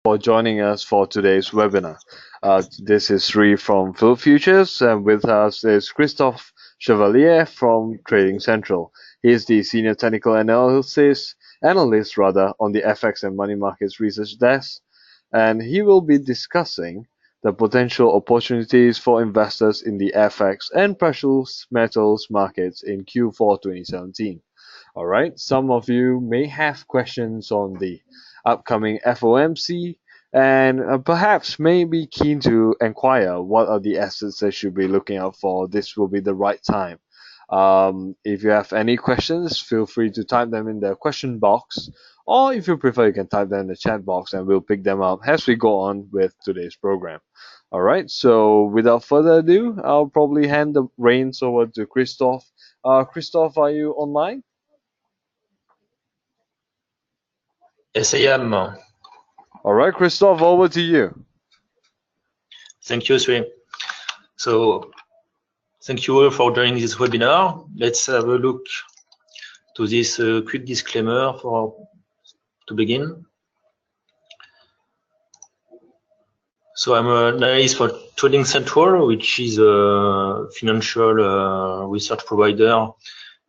for joining us for today's webinar. This is Sri from Phil Futures, and with us is Christophe Chevalier from Trading Central. He is the Senior Technical Analyst on the FX and Money Markets Research Desk, and he will be discussing the potential opportunities for investors in the FX and precious metals markets in Q4 2017. All right, some of you may have questions on the upcoming FOMC and perhaps may be keen to inquire what are the assets they should be looking out for. This will be the right time. If you have any questions, feel free to type them in the question box, or if you prefer, you can type them in the chat box and we'll pick them up as we go on with today's program. All right, so without further ado, I'll probably hand the reins over to Christophe. Christophe, are you online? Yes, I am. All right, Christophe, over to you. Thank you, Sri. So, thank you all for joining this webinar. Let's have a look to this quick disclaimer to begin. So, I'm an analyst for Trading Central, which is a financial research provider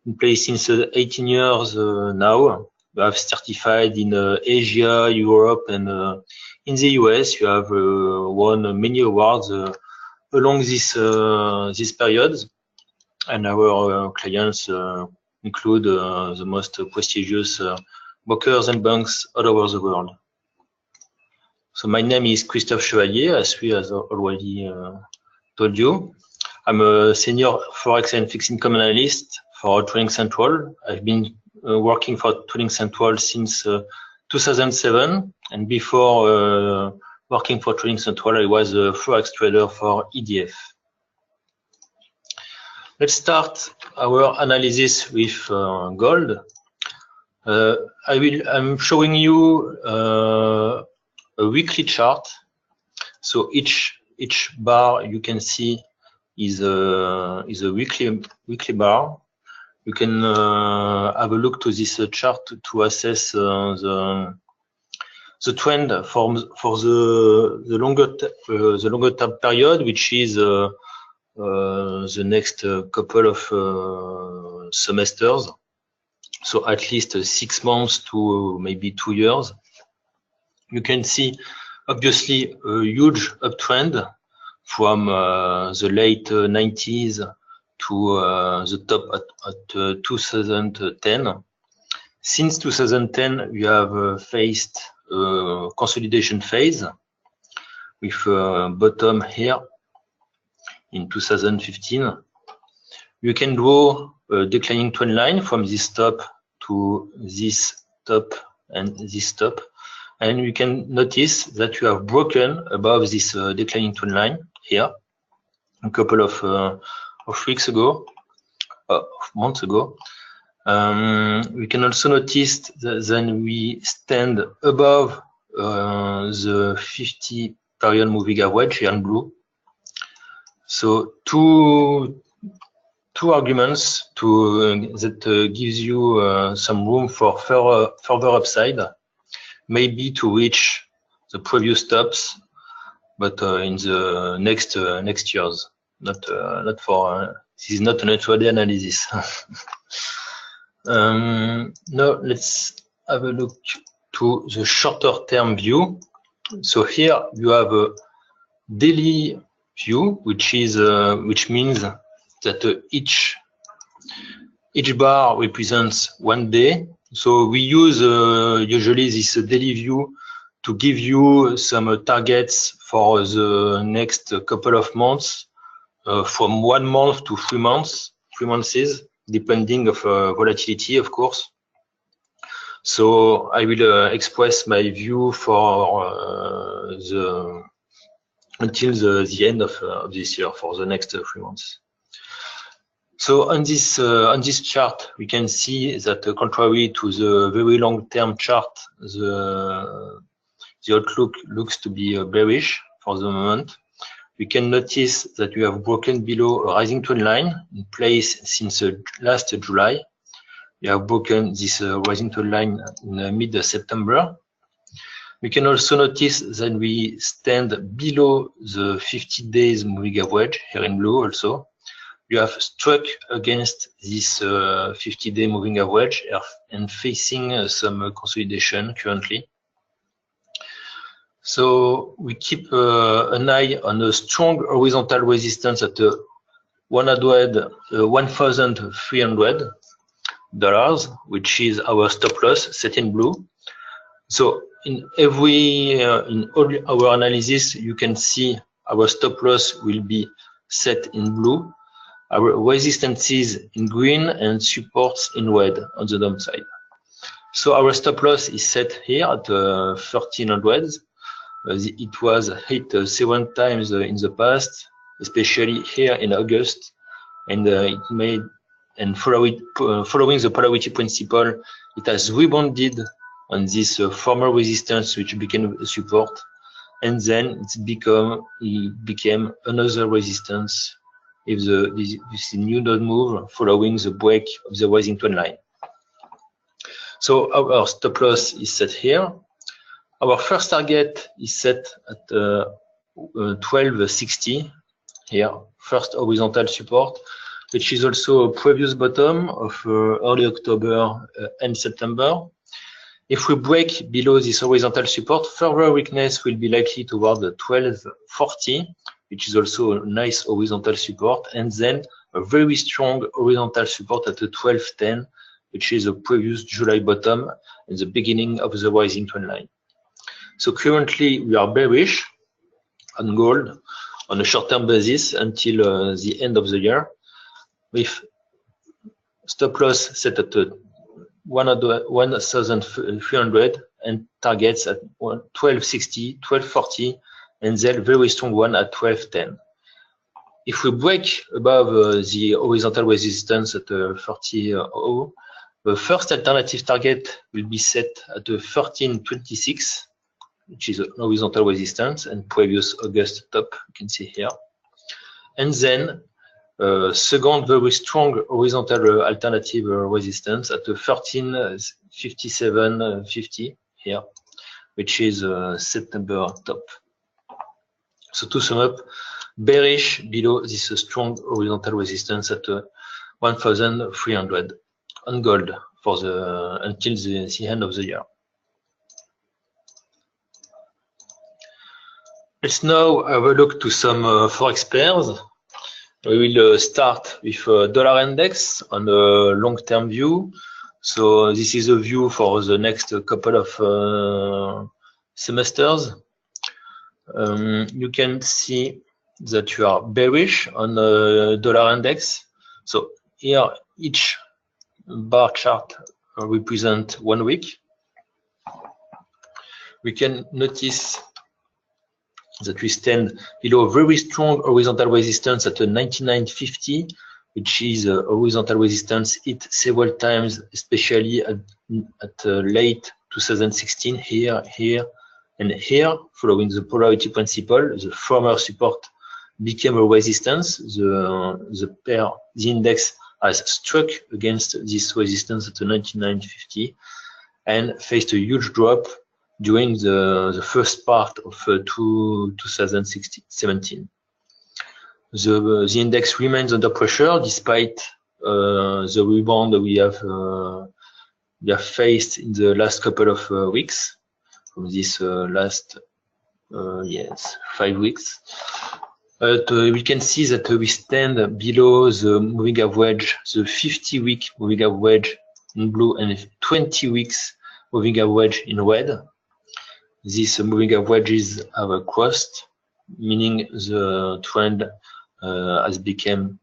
in place since 18 years now. We have certified in Asia, Europe, and in the US. You have won many awards along this period, and our clients include the most prestigious brokers and banks all over the world. So my name is Christophe Chevalier, as we has already told you. I'm a senior Forex and fixed income analyst for Trading Central. I've been working for Trading Central since 2007, and before working for Trading Central, I was a Forex trader for EDF. Let's start our analysis with gold. I'm showing you a weekly chart. So each bar you can see is a weekly bar. You can have a look to this chart to assess the trend for the longer term period, which is the next couple of semesters. So at least 6 months to maybe 2 years. You can see obviously a huge uptrend from the late 90s to the top at 2010. Since 2010, we have faced a consolidation phase with bottom here in 2015. You can draw a declining trend line from this top to this top and this top, and you can notice that you have broken above this declining trend line here a couple of weeks ago, months ago. We can also notice that then we stand above the 50 period moving average here in blue. So two arguments that gives you some room for further upside, maybe to reach the previous tops, but in the next years. Not for this is not an intraday analysis. Now let's have a look to the shorter term view. So here you have a daily view, which means that each bar represents 1 day. So we use usually this daily view to give you some targets for the next couple of months. From 1 month to 3 months, depending of volatility, of course. So I will express my view for until the end of this year, for the next 3 months. So on this chart, we can see that contrary to the very long-term chart, the outlook looks to be bearish for the moment. We can notice that we have broken below a rising trend line in place since last July. We have broken this rising trend line in mid-September. We can also notice that we stand below the 50 days moving average here in blue also. You have struck against this 50-day moving average and facing some consolidation currently. So we keep an eye on a strong horizontal resistance at $1,300, which is our stop loss set in blue. So in all our analysis, you can see our stop loss will be set in blue, our resistances in green, and supports in red on the downside. So our stop loss is set here at 1300. It was hit 7 times in the past, especially here in August, and following the polarity principle, it has rebounded on this former resistance, which became a support, and then it became another resistance if this new node move following the break of the rising trend line. So our stop loss is set here. Our first target is set at 1260 here, first horizontal support, which is also a previous bottom of early October and September. If we break below this horizontal support, further weakness will be likely toward the 1240, which is also a nice horizontal support, and then a very strong horizontal support at the 1210, which is a previous July bottom and the beginning of the rising trend line. So currently we are bearish on gold on a short-term basis until the end of the year, with stop loss set at 1,300 and targets at 1260, 1240, and then very strong one at 1210. If we break above the horizontal resistance at 30, the first alternative target will be set at 1326, which is a horizontal resistance and previous August top, you can see here. And then second very strong horizontal alternative resistance at 1357.50 here, which is September top. So to sum up, bearish below this strong horizontal resistance at 1,300 on gold for until the end of the year. Let's now have a look to some forex pairs. We will start with dollar index on a long-term view. So this is a view for the next couple of semesters. You can see that you are bearish on the dollar index. So here each bar chart represents 1 week. We can notice that we stand below a very strong horizontal resistance at 99.50, which is a horizontal resistance hit several times, especially at late 2016, here, and here, following the polarity principle. The former support became a resistance. The index has struck against this resistance at 99.50 and faced a huge drop during the first part of 2017. The index remains under pressure despite the rebound we have faced in the last couple of weeks, from this last 5 weeks. But we can see that we stand below the moving average, the 50-week moving average in blue and 20 weeks moving average in red. These moving averages have crossed, meaning the trend has become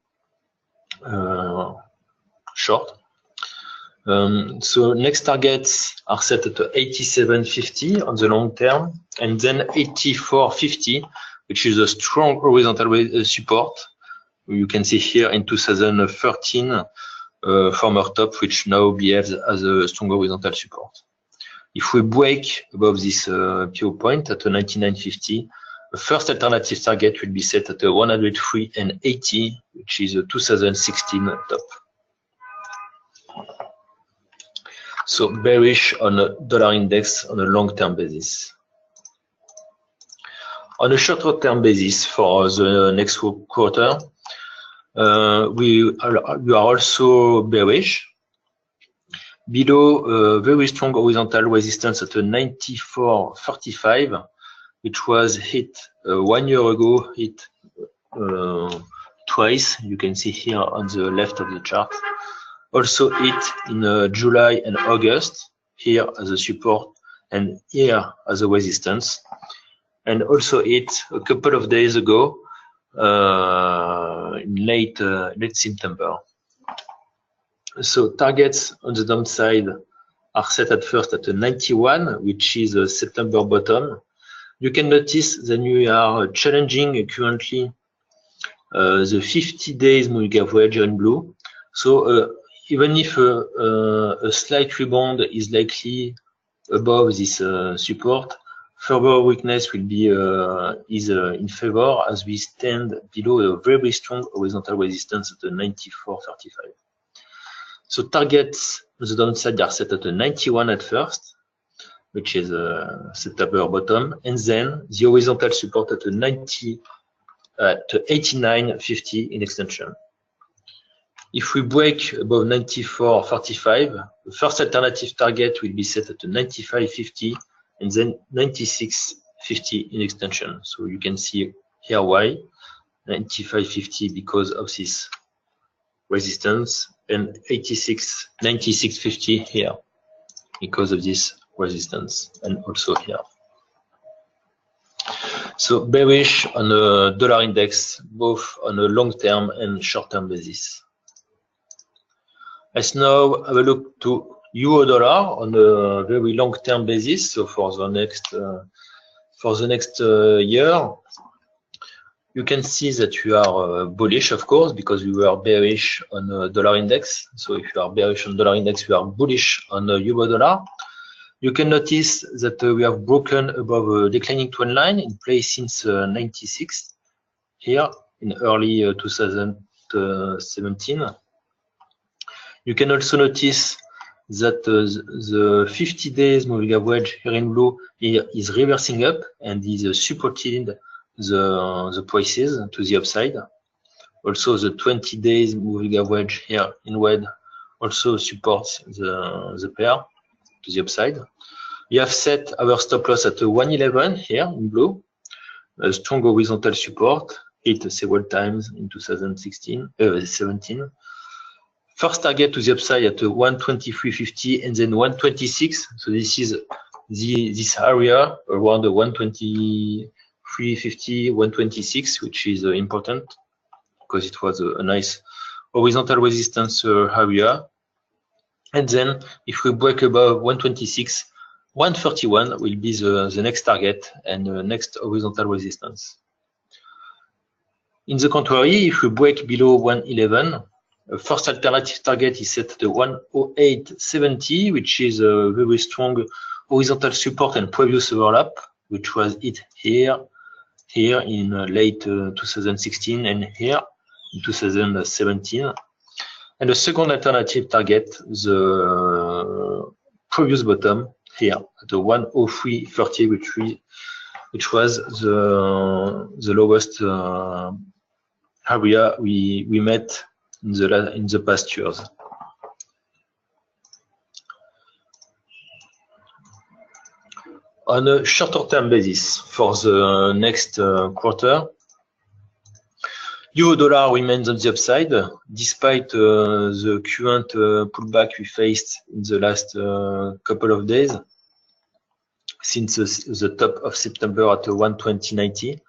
short. So next targets are set at 87.50 on the long term, and then 84.50, which is a strong horizontal support. You can see here in 2013 former top, which now behaves as a strong horizontal support. If we break above this PO point at 99.50, the first alternative target will be set at 103.80, which is a 2016 top. So bearish on a dollar index on a long-term basis. On a shorter term basis for the next quarter, we are also bearish. Below very strong horizontal resistance at a 94.35, which was hit 1 year ago, hit twice. You can see here on the left of the chart. Also hit in July and August, here as a support and here as a resistance. And also hit a couple of days ago in late September. So targets on the downside are set at first at a 91, which is a September bottom. You can notice that we are challenging currently the 50 days moving average in blue. So even if a slight rebound is likely above this support, further weakness will be in favor as we stand below a very strong horizontal resistance at a 94.35. So targets on the downside are set at a 91 at first, which is a September bottom, and then the horizontal support at a 89.50 in extension. If we break above 94.45, the first alternative target will be set at a 95.50 and then 96.50 in extension. So you can see here why 95.50 because of this resistance, and 96.50 here because of this resistance, and also here. So bearish on the dollar index, both on a long-term and short-term basis. Let's now have a look to euro dollar on a very long-term basis. So for the next year, you can see that you are bullish, of course, because we were bearish on the dollar index. So if you are bearish on dollar index, you are bullish on the euro dollar. You can notice that we have broken above a declining trend line in place since 96 here in early 2017. You can also notice that the 50 days moving average here in blue is reversing up and is supporting the prices to the upside. Also the 20 days moving average here in red also supports the pair to the upside. We have set our stop loss at 111 here in blue, a strong horizontal support hit several times in 2017. First target to the upside at 123.50 and then 126. So this is this area around the 123.50, 126, which is important because it was a nice horizontal resistance area. And then if we break above 126, 131 will be the next target and next horizontal resistance. In the contrary, if we break below 111, first alternative target is set to 108.70, which is a very strong horizontal support and previous overlap, which was hit here in late 2016 and here in 2017. And the second alternative target, the previous bottom here at the 103.30, which was the lowest area we met in the past years. On a shorter term basis for the next quarter, euro dollar remains on the upside despite the current pullback we faced in the last couple of days since the top of September at 120.90.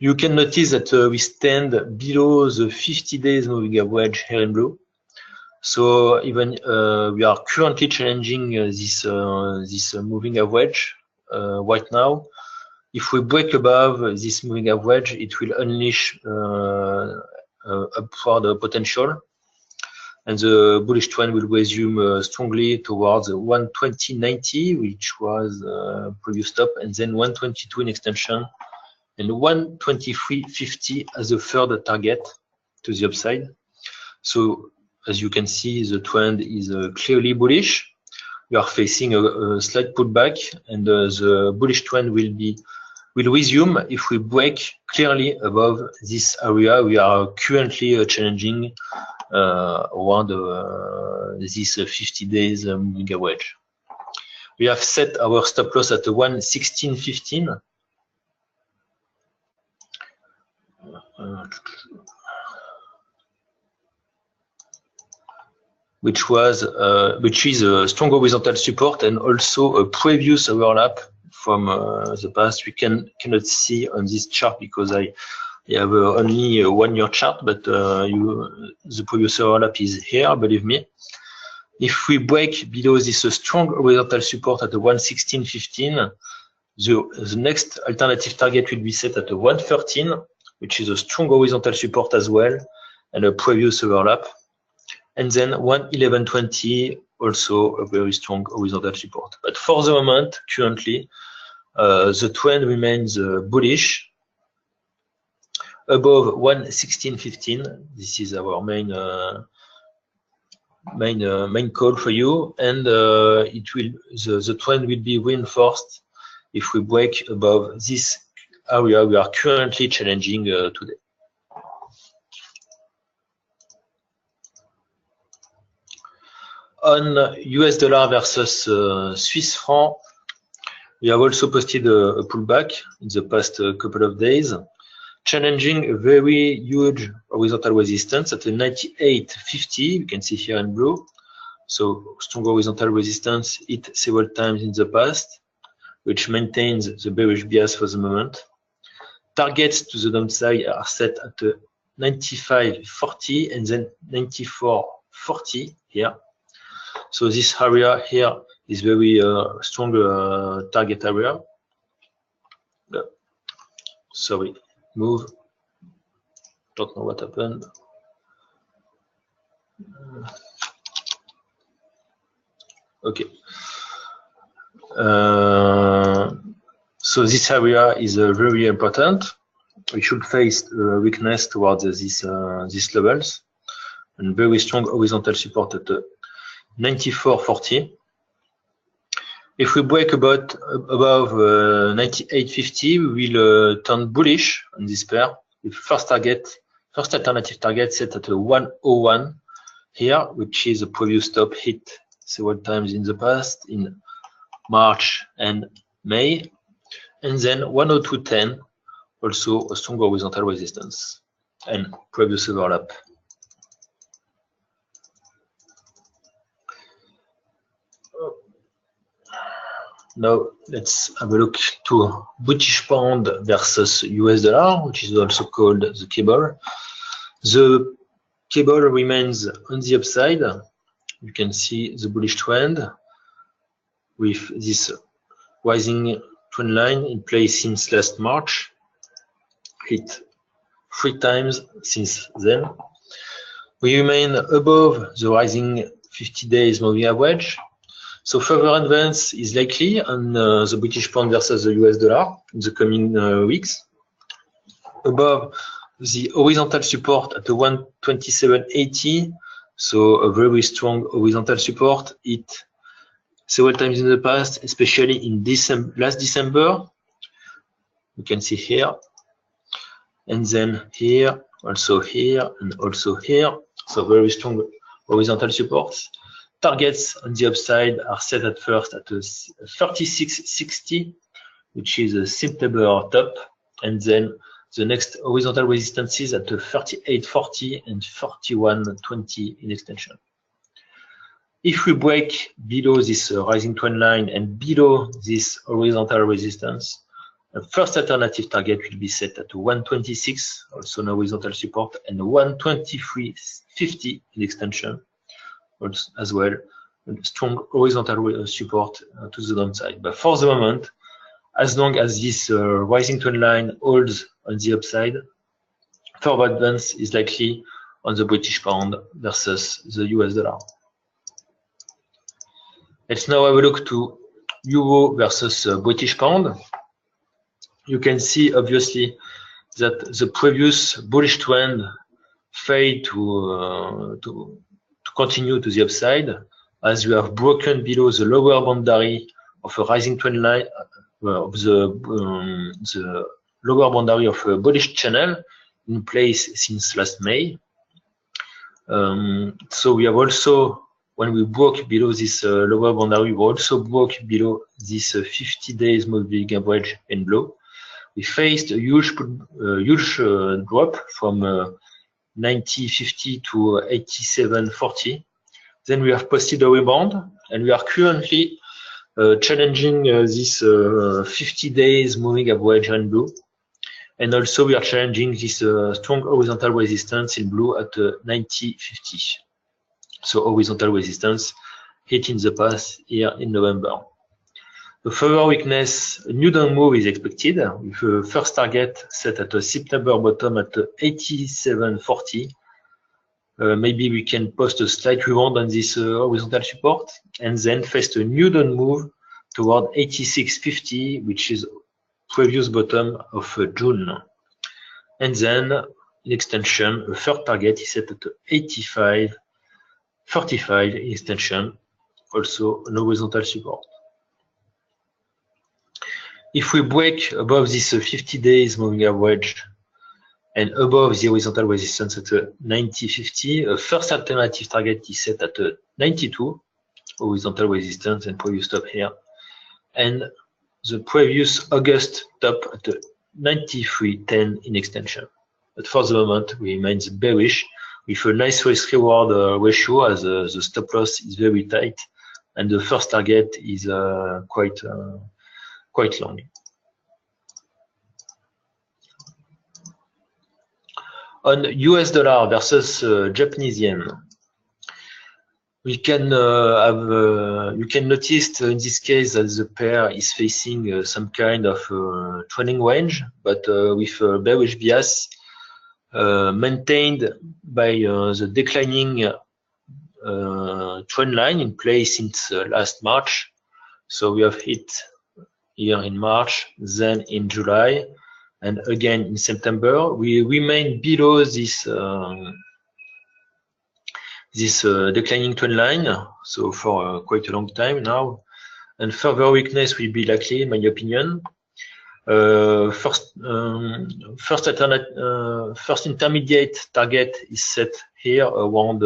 You can notice that we stand below the 50 days moving average here in blue. So even we are currently challenging this moving average right now. If we break above this moving average, it will unleash upward potential, and the bullish trend will resume strongly towards 120.90, which was previous top, and then 122 in extension, and 123.50 as a third target to the upside. So as you can see, the trend is clearly bullish. We are facing a slight pullback, and the bullish trend will will resume if we break clearly above this area. We are currently challenging around this 50 days moving average. We have set our stop loss at 116.15. Which is a strong horizontal support and also a previous overlap from the past. We cannot see on this chart because I have only a 1 year chart, but the previous overlap is here, believe me. If we break below this strong horizontal support at the 116.15, the next alternative target will be set at the 113, which is a strong horizontal support as well, and a previous overlap. And then 111.20, also a very strong horizontal support. But for the moment, currently, the trend remains bullish above 116.15. This is our main call for you, and the trend will be reinforced if we break above this area we are currently challenging today. On US dollar versus Swiss franc, we have also posted a pullback in the past couple of days, challenging a very huge horizontal resistance at the 98.50. You can see here in blue. So strong horizontal resistance hit several times in the past, which maintains the bearish bias for the moment. Targets to the downside are set at the 95.40 and then 94.40 here. So this area here is very strong target area. Sorry, move. Don't know what happened. Okay. So this area is very important. We should face weakness towards these levels, and very strong horizontal support at 94.40. If we break above 98.50, we will turn bullish on this pair. With first alternative target set at 101 here, which is a previous stop hit several times in the past in March and May, and then 102.10, also a strong horizontal resistance and previous overlap. Now let's have a look to British pound versus US dollar, which is also called the cable. The cable remains on the upside. You can see the bullish trend with this rising trend line in place since last March, hit 3 times since then. We remain above the rising 50 days moving average. So further advance is likely on the British pound versus the US dollar in the coming weeks. Above the horizontal support at the 127.80, so a very strong horizontal support hit several times in the past, especially in last December. You can see here, and then here, also here, and also here. So very strong horizontal supports. Targets on the upside are set at first at 36.60, which is a September top, and then the next horizontal resistances at 38.40 and 41.20 in extension. If we break below this rising trend line and below this horizontal resistance, the first alternative target will be set at 126, also an horizontal support, and 123.50 in extension as well, and strong horizontal support to the downside. But for the moment, as long as this rising trend line holds on the upside, further advance is likely on the British pound versus the US dollar. Let's now have a look to euro versus British pound. You can see obviously that the previous bullish trend failed to continue to the upside, as we have broken below the lower boundary of a rising trend line of the lower boundary of a bullish channel in place since last May. So we have also, when we broke below this lower boundary, we also broke below this 50 days moving average and below. We faced a huge drop from 90.50 to 87.40. Then we have posted a rebound, and we are currently challenging this 50 days moving average in blue. And also we are challenging this strong horizontal resistance in blue at 90.50. So horizontal resistance hit in the past here in November. The further weakness, a new down move is expected with a first target set at a September bottom at 87.40. Maybe we can post a slight rebound on this horizontal support and then face a new down move toward 86.50, which is previous bottom of June. And then in extension, a third target is set at 85.45 in extension, also an horizontal support. If we break above this 50 days moving average and above the horizontal resistance at 90.50, a first alternative target is set at 92, horizontal resistance and previous top here, and the previous August top at 93.10 in extension. But for the moment, we remain bearish with a nice risk reward ratio as the stop loss is very tight and the first target is quite long. On US dollar versus Japanese yen, we can you can notice in this case that the pair is facing some kind of trending range, but with a bearish bias maintained by the declining trend line in place since last March. So we have hit here in March, then in July, and again in September. We remain below this declining trend line, so for quite a long time now, and further weakness will be likely, in my opinion. First intermediate target is set here around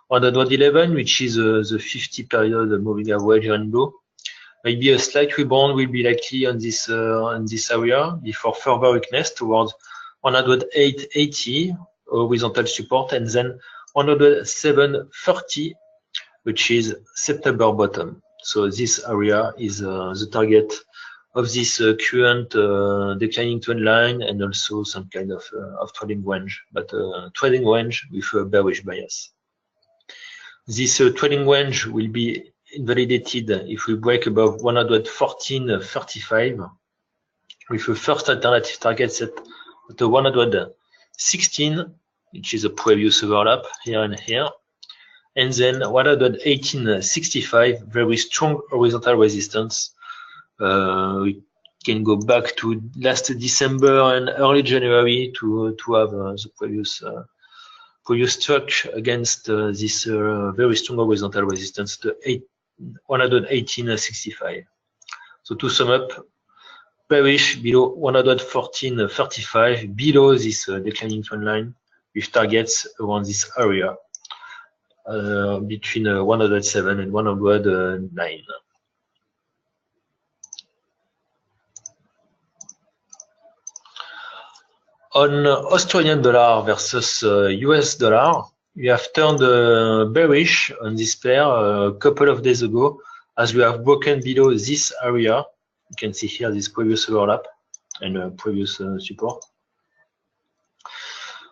111, which is the 50 period moving average in blue. Maybe a slight rebound will be likely on this area before further weakness towards 108.80 horizontal support, and then 107.30, which is September bottom. So this area is the target of this current declining trend line and also some kind of trading range, but trading range with a bearish bias. This trading range will be invalidated if we break above 114.35 with a first alternative target set at 116, which is a previous overlap here and here, and then 118.65, very strong horizontal resistance. We can go back to last December and early January to have the previous struck against this very strong horizontal resistance, the 118.65. So to sum up, bearish below 114.35, below this declining trend line, with targets around this area between 107 and 109. On Australian dollar versus US dollar, we have turned bearish on this pair a couple of days ago as we have broken below this area. You can see here this previous overlap and previous support.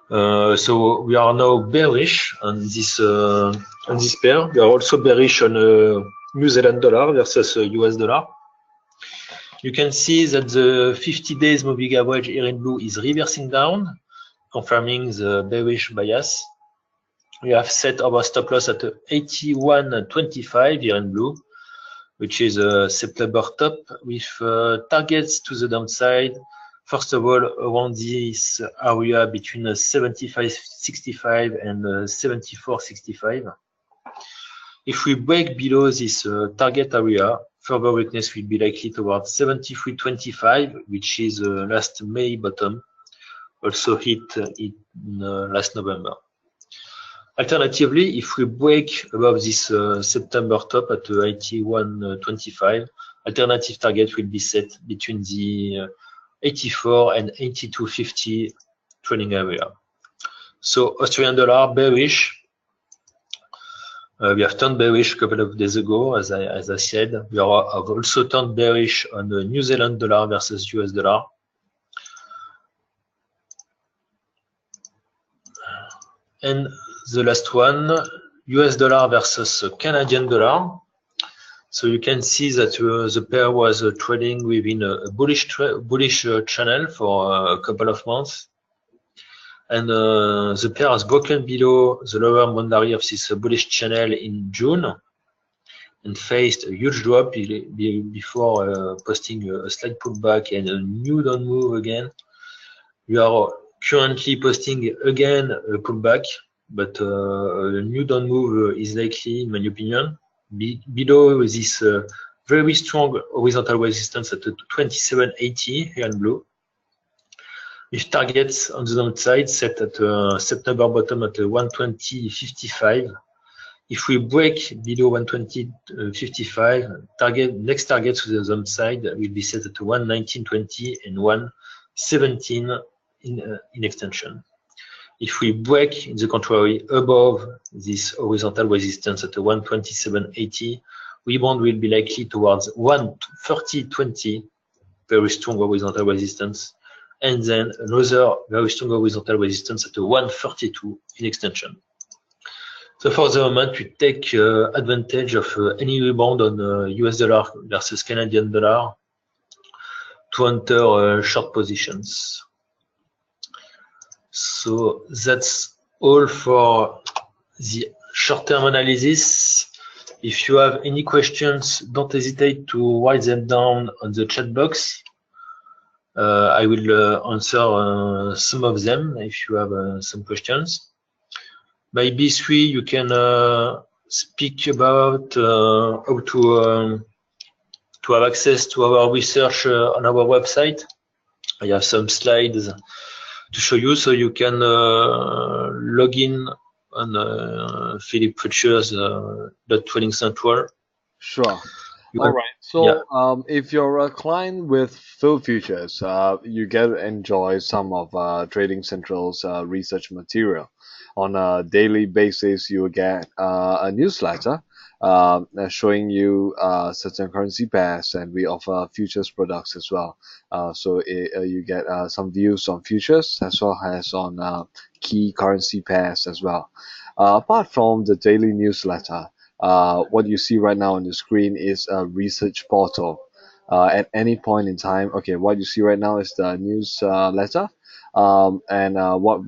So we are now bearish on this pair. We are also bearish on New Zealand dollar versus US dollar. You can see that the 50 days moving average here in blue is reversing down, confirming the bearish bias. We have set our stop loss at 81.25 here in blue, which is a September top with targets to the downside. First of all, around this area between 75.65 and 74.65. If we break below this target area, Further weakness will be likely towards 73.25, which is last May bottom, also hit in last November. Alternatively, if we break above this September top at 81.25, alternative target will be set between the 84 and 82.50 trading area. So Australian dollar bearish. We have turned bearish a couple of days ago, as I said. We have also turned bearish on the New Zealand dollar versus US dollar. And the last one, US dollar versus Canadian dollar. So you can see that the pair was trading within a bullish channel for a couple of months. And the pair has broken below the lower boundary of this bullish channel in June and faced a huge drop before posting a slight pullback and a new down move again. We are currently posting again a pullback, but a new down move is likely, in my opinion, below this very strong horizontal resistance at 27.80 here in blue, with targets on the downside set at September bottom at 120.55. If we break below 120.55, next target to the downside will be set at 119.20 and 117 in extension. If we break, in the contrary, above this horizontal resistance at 127.80, rebound will be likely towards 130.20, very strong horizontal resistance, and then another very strong horizontal resistance at 132 in extension. So for the moment, we take advantage of any rebound on US dollar versus Canadian dollar to enter short positions. So that's all for the short-term analysis. If you have any questions, don't hesitate to write them down on the chat box. I will answer some of them if you have some questions. Maybe three, you can speak about how to have access to our research on our website. I have some slides to show you, so you can log in on Philippe Futures Trading Central. Sure. All right. So, yeah. If you're a client with Phil Futures, you get to enjoy some of Trading Central's research material. On a daily basis, you will get a newsletter showing you certain currency pairs, and we offer futures products as well. So you get some views on futures as well as on key currency pairs as well. Apart from the daily newsletter, what you see right now on the screen is a research portal. At any point in time, okay, what you see right now is the newsletter. And what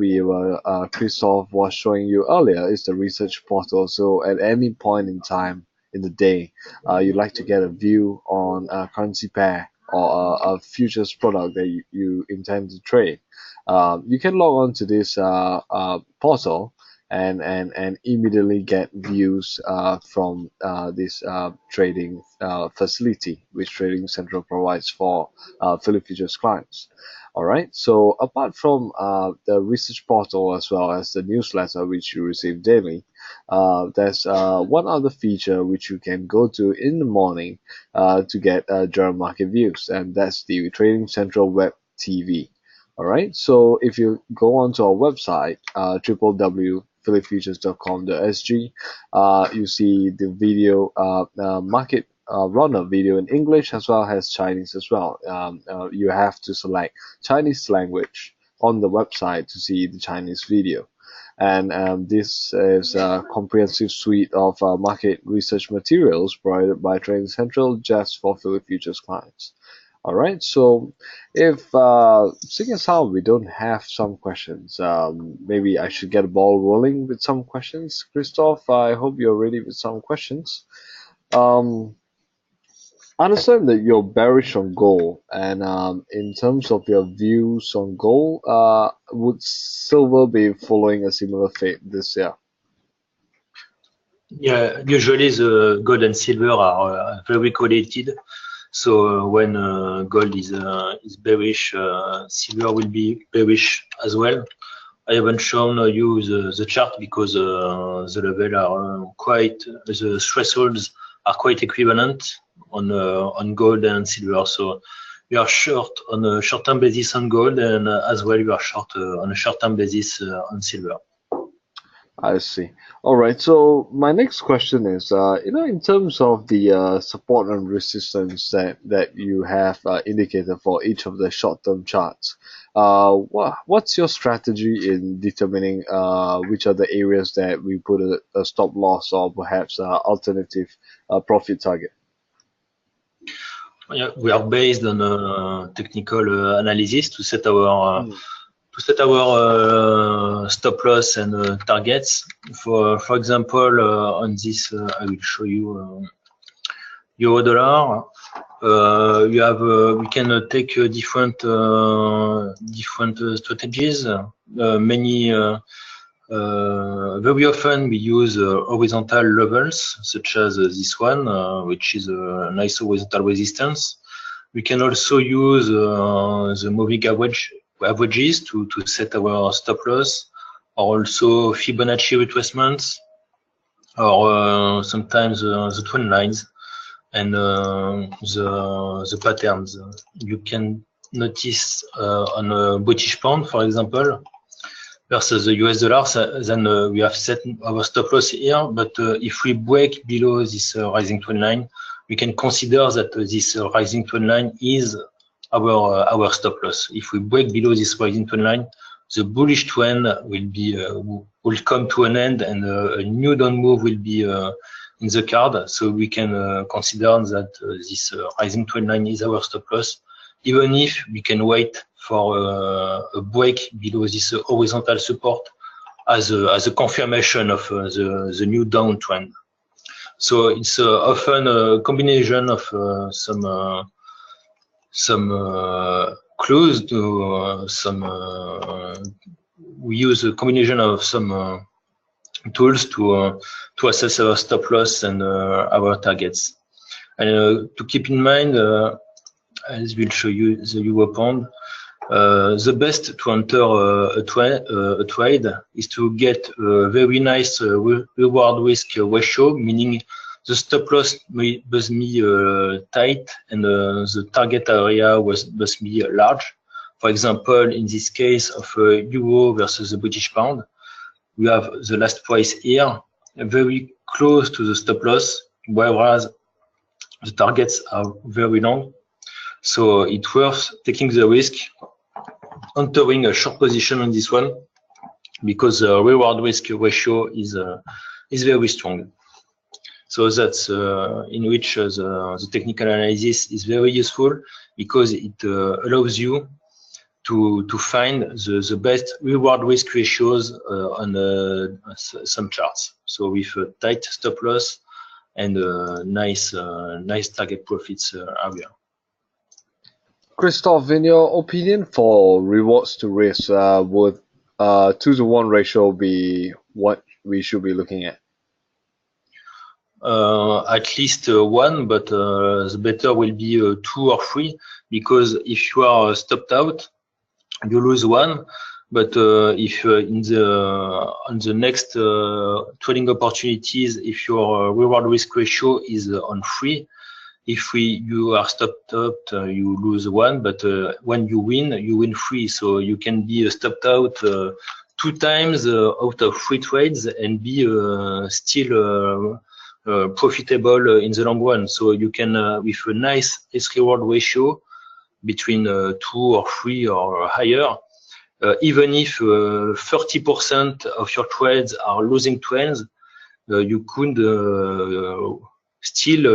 Christophe was showing you earlier is the research portal. So at any point in time in the day, you'd like to get a view on a currency pair or a futures product that you intend to trade. You can log on to this portal and immediately get views from this trading facility which Trading Central provides for Philip Futures clients. All right. So apart from the research portal as well as the newsletter which you receive daily, there's one other feature which you can go to in the morning to get general market views, and that's the Trading Central Web TV. All right. So if you go onto our website, www.philipfutures.com.sg, you see the video market runner video in English as well as Chinese as well. You have to select Chinese language on the website to see the Chinese video. And this is a comprehensive suite of market research materials provided by Trading Central just for Philip Futures clients. All right, so if seeing as how we don't have some questions, maybe I should get a ball rolling with some questions. Christophe, I hope you're ready with some questions. I understand that you're bearish on gold, and in terms of your views on gold, would silver be following a similar fate this year? Yeah, usually the gold and silver are very correlated. So when gold is bearish, silver will be bearish as well. I haven't shown you the chart because the level are quite, the thresholds are quite equivalent on gold and silver. So we are short on a short-term basis on gold, and as well we are short on a short-term basis on silver. I see. All right. So my next question is, in terms of the support and resistance that you have indicated for each of the short-term charts, what's your strategy in determining which are the areas that we put a stop loss or perhaps alternative profit target? Yeah, we are based on technical analysis to set our stop loss and targets. For example, on this, I will show you euro dollar. You have we can take different strategies. Many very often we use horizontal levels such as this one, which is a nice horizontal resistance. We can also use the moving averages to set our stop loss, or also Fibonacci retracements, or sometimes the trend lines and the patterns. You can notice on a British pound, for example, versus the US dollar, then we have set our stop loss here. But if we break below this rising trend line, we can consider that this rising trend line is our stop loss. If we break below this rising trend line, the bullish trend will come to an end, and a new down move will be in the card. So we can consider that this rising trend line is our stop loss, even if we can wait for a break below this horizontal support as a confirmation of the new downtrend. So it's often a combination of some clues to we use a combination of some tools to assess our stop loss and our targets. And to keep in mind, as we'll show you the euro pound, the best to enter a trade is to get a very nice reward risk ratio, meaning the stop loss must be tight and the target area must be large. For example, in this case of euro versus the British pound, we have the last price here very close to the stop loss, whereas the targets are very long. So it's worth taking the risk, entering a short position on this one, because the reward risk ratio is very strong. So that's in which the technical analysis is very useful, because it allows you to find the best reward risk ratios on some charts. So with a tight stop loss and nice target profits area. Christophe, in your opinion, for rewards to risk, would 2-to-1 ratio be what we should be looking at? At least one, but the better will be 2 or 3, because if you are stopped out, you lose one. But if on the next trading opportunities, if your reward risk ratio is on 3, if you are stopped out, you lose one. But when you win 3. So you can be stopped out 2 times out of 3 trades and be still profitable in the long run. So you can, with a nice risk reward ratio between 2 or 3 or higher, even if 30% of your trades are losing trends, you could still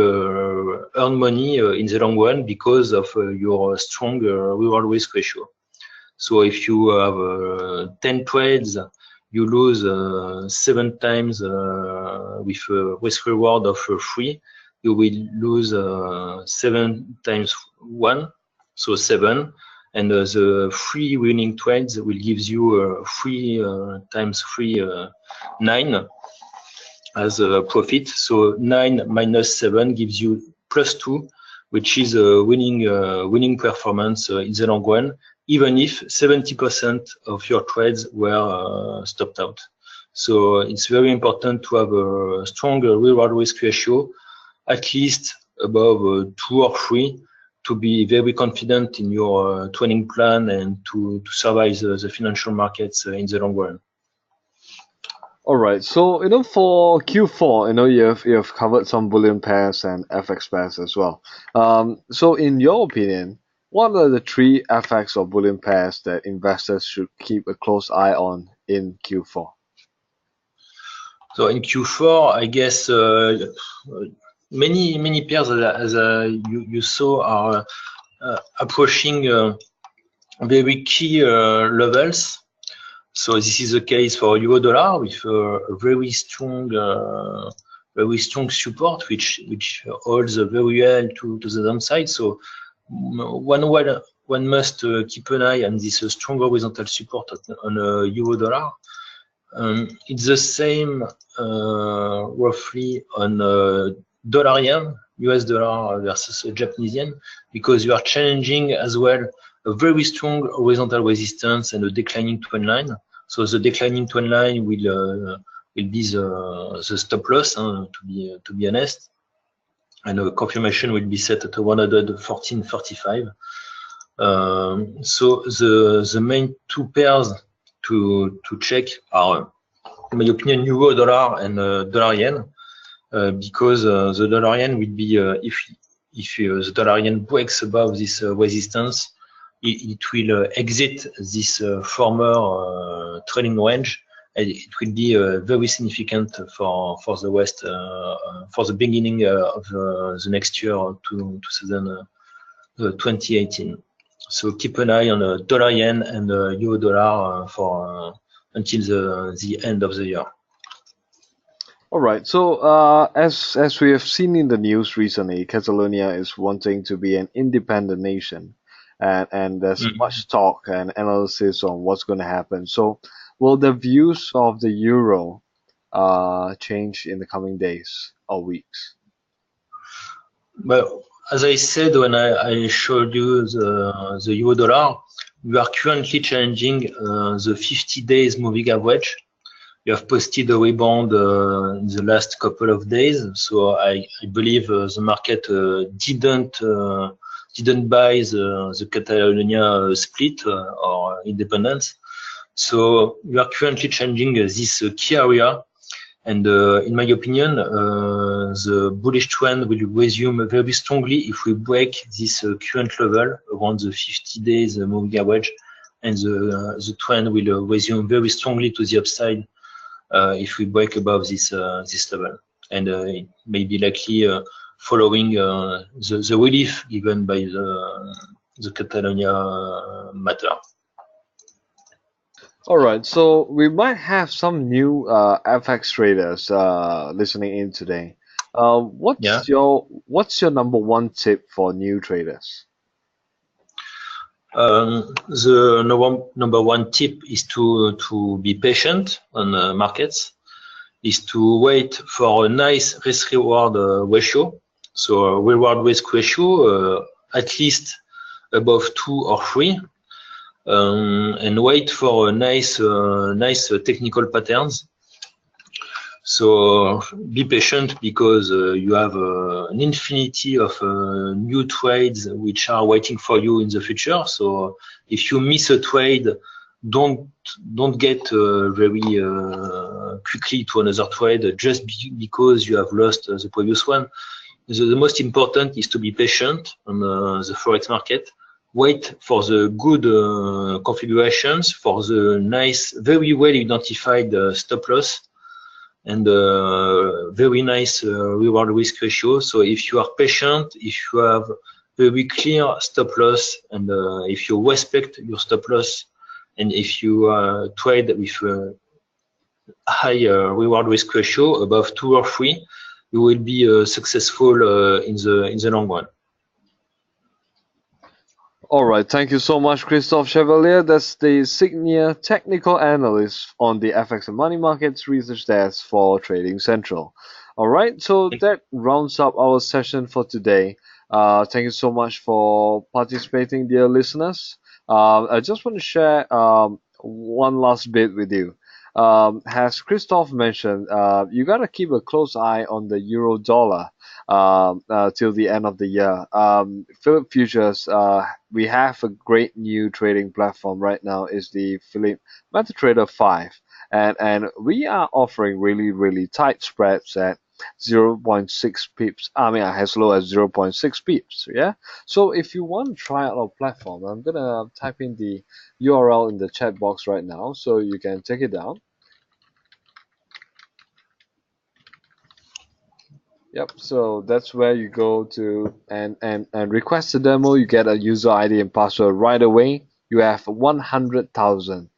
earn money in the long run because of your strong reward risk ratio. So if you have 10 trades, you lose 7 times with a risk reward of 3. You will lose 7 times 1, so 7. And the 3 winning trades will give you 3 times 3, 9. as a profit. So 9 minus 7 gives you +2, which is a winning performance in the long run, even if 70% of your trades were stopped out. So it's very important to have a strong reward risk ratio, at least above 2 or 3, to be very confident in your trading plan and to survive the financial markets in the long run. All right. So, for Q4, you have covered some bullion pairs and FX pairs as well. So in your opinion, what are the three FX or bullion pairs that investors should keep a close eye on in Q4? So in Q4, I guess many pairs, as you saw, are approaching very key levels. So this is the case for euro dollar with a very strong support, which holds very well to the downside. So one must keep an eye on this strong horizontal support on euro dollar. It's the same roughly on dollar yen, US dollar versus Japanese yen, because you are challenging as well a very strong horizontal resistance and a declining trend line. So the declining trend line will be the stop loss, to be honest, and a confirmation will be set at 114.35. So the main two pairs to check are, in my opinion, euro dollar and dollar yen, because the dollar yen will be if the dollar yen breaks above this resistance, it will exit this former trading range, and it will be very significant for the West for the beginning of the next year, to 2018. So keep an eye on dollar yen and euro dollar for until the end of the year. All right. So, as we have seen in the news recently, Catalonia is wanting to be an independent nation, and there's much talk and analysis on what's going to happen. So, will the views of the euro change in the coming days or weeks? Well, as I said when I showed you the euro dollar, we are currently challenging the 50 days moving average. You have posted a rebound in the last couple of days, so I believe the market didn't buy the Catalonia split or independence. So we are currently changing this key area, and in my opinion, the bullish trend will resume very strongly if we break this current level around the 50 days moving average, and the trend will resume very strongly to the upside if we break above this level, and it may be likely following the relief given by the Catalonia matter. All right, so we might have some new FX traders listening in today. What's your number one tip for new traders? The number one tip is to be patient on markets, is to wait for a nice risk reward ratio. So a reward risk ratio at least above 2 or 3, and wait for a nice technical patterns. So be patient, because you have an infinity of new trades which are waiting for you in the future. So if you miss a trade, don't get very quickly to another trade just because you have lost the previous one. The most important is to be patient on the forex market. Wait for the good configurations, for the nice, very well identified stop loss, and very nice reward risk ratio. So if you are patient, if you have very clear stop loss, and if you respect your stop loss, and if you trade with a high reward risk ratio above 2 or 3, you will be successful in the long run. All right, thank you so much, Christophe Chevalier. That's the senior technical analyst on the FX and money markets research desk for Trading Central. All right, so that rounds up our session for today. Thank you so much for participating, dear listeners. I just want to share one last bit with you. As Christophe mentioned, you gotta keep a close eye on the euro dollar till the end of the year. Philip Futures, we have a great new trading platform right now. Is the Philip MetaTrader 5, and we are offering really tight spreads at 0.6 pips. I mean, as low as 0.6 pips. Yeah. So if you want to try out our platform, I'm gonna type in the URL in the chat box right now, so you can take it down. Yep, so that's where you go to and request a demo. You get a user ID and password right away. You have 100,000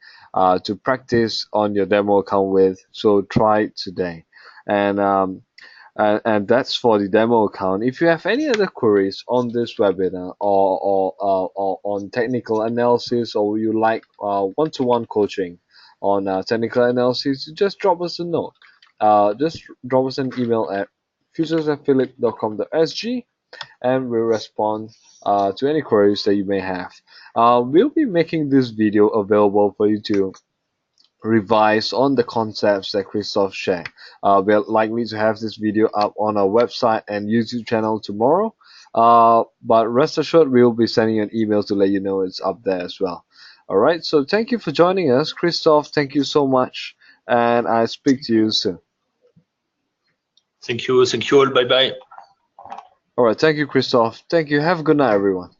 to practice on your demo account with. So try it today. And and that's for the demo account. If you have any other queries on this webinar or on technical analysis, or you like one-to-one coaching on technical analysis, just drop us a note. Just drop us an email at futures@philip.com.sg, and we'll respond to any queries that you may have. We'll be making this video available for you to revise on the concepts that Christophe shared. We're likely to have this video up on our website and YouTube channel tomorrow. But rest assured, we'll be sending you an email to let you know it's up there as well. All right, so thank you for joining us. Christophe, thank you so much, and I speak to you soon. Thank you all. Bye bye. All right, thank you, Christophe. Thank you. Have a good night, everyone.